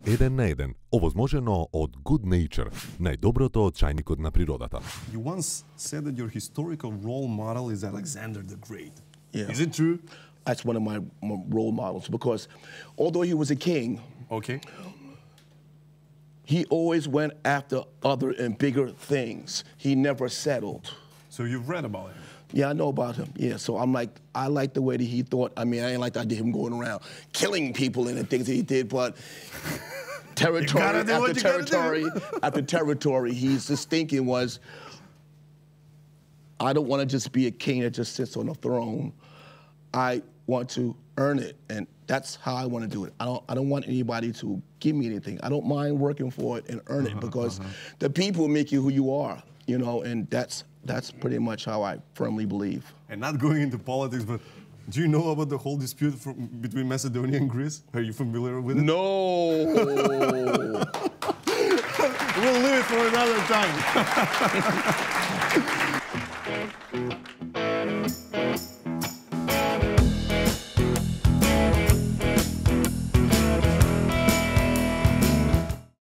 Еден на еден, овозможено од Good Nature, најдоброто од чајникот на природата. You once said that your historical role model is Alexander the Great. Yeah. Is it true? That's one of my role models because although he was a king, Okay. he always went after other and bigger things. He never settled. So you've read about him. Yeah, I know about him. Yeah, so I like the way that he thought. I mean, I ain't like the idea of him going around killing people and the things that he did, but territory after territory after territory, his thinking was, I don't want to just be a king that just sits on a throne. I want to earn it, and that's how I want to do it. I don't want anybody to give me anything. I don't mind working for it and earn it because the people make you who you are, you know, and that's pretty much how I firmly believe. And not going into politics, but do you know about the whole dispute between Macedonia and Greece? Are you familiar with it? No. We'll leave it for another time.